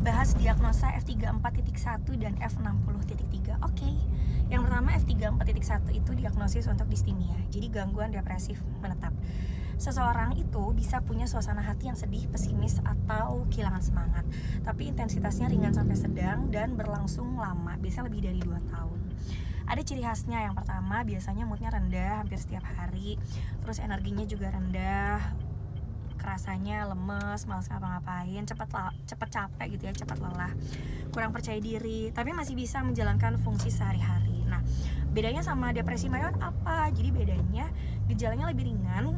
bahas diagnosa F34.1 dan F60.3. Oke. Yang pertama F34.1 itu diagnosis untuk distimia, jadi gangguan depresif menetap. Seseorang itu bisa punya suasana hati yang sedih, pesimis, atau kehilangan semangat, tapi intensitasnya ringan sampai sedang dan berlangsung lama, biasanya lebih dari 2 tahun. Ada ciri khasnya. Yang pertama, biasanya moodnya rendah hampir setiap hari, terus energinya juga rendah, rasanya lemes, malas ngapa-ngapain, cepet capek gitu ya, cepat lelah, kurang percaya diri, tapi masih bisa menjalankan fungsi sehari-hari. Nah, bedanya sama depresi mayor apa? Jadi bedanya gejalanya lebih ringan,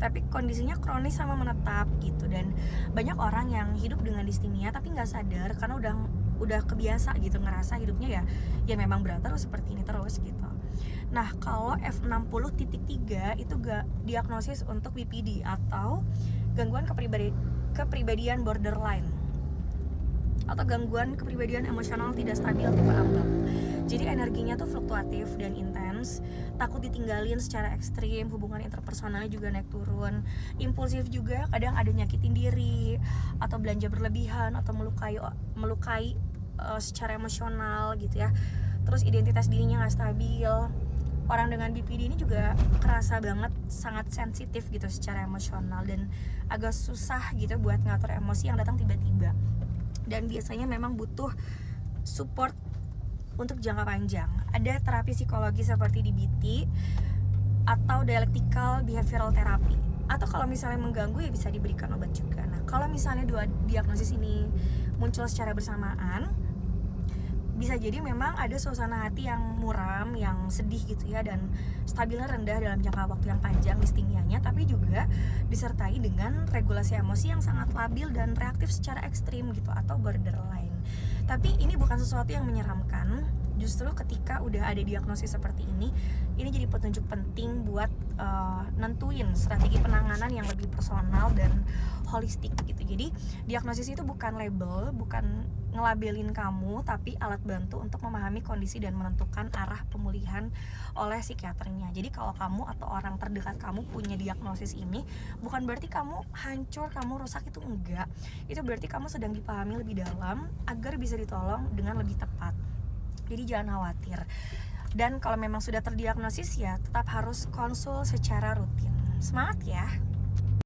tapi kondisinya kronis sama menetap gitu. Dan banyak orang yang hidup dengan distimia tapi nggak sadar karena udah kebiasa gitu, ngerasa hidupnya ya memang berat terus, seperti ini terus gitu. Nah, kalau F60.3 itu diagnosis untuk BPD atau gangguan kepribadian borderline atau gangguan kepribadian emosional tidak stabil tipe ambang. Jadi energinya tuh fluktuatif dan intens, takut ditinggalin secara ekstrim, hubungan interpersonalnya juga naik turun, impulsif juga, kadang ada nyakitin diri atau belanja berlebihan atau melukai secara emosional gitu ya. Terus identitas dirinya nggak stabil. Orang dengan BPD ini juga kerasa banget sangat sensitif gitu secara emosional dan agak susah gitu buat ngatur emosi yang datang tiba-tiba. Dan biasanya memang butuh support untuk jangka panjang. Ada terapi psikologi seperti DBT atau dialectical behavioral therapy. Atau kalau misalnya mengganggu ya bisa diberikan obat juga. Nah, kalau misalnya dua diagnosis ini muncul secara bersamaan, bisa jadi memang ada suasana hati yang muram, yang sedih gitu ya, dan stabilnya rendah dalam jangka waktu yang panjang distimianya, tapi juga disertai dengan regulasi emosi yang sangat labil dan reaktif secara ekstrim gitu, atau borderline. Tapi ini bukan sesuatu yang menyeramkan. Justru ketika udah ada diagnosis seperti ini jadi petunjuk penting buat nentuin strategi penanganan yang lebih personal dan holistik gitu. Jadi diagnosis itu bukan label, bukan ngelabelin kamu, tapi alat bantu untuk memahami kondisi dan menentukan arah pemulihan oleh psikiaternya. Jadi kalau kamu atau orang terdekat kamu punya diagnosis ini, bukan berarti kamu hancur, kamu rusak, itu enggak. Itu berarti kamu sedang dipahami lebih dalam agar bisa ditolong dengan lebih tepat. Jadi jangan khawatir. Dan kalau memang sudah terdiagnosis ya tetap harus konsul secara rutin. Semangat ya!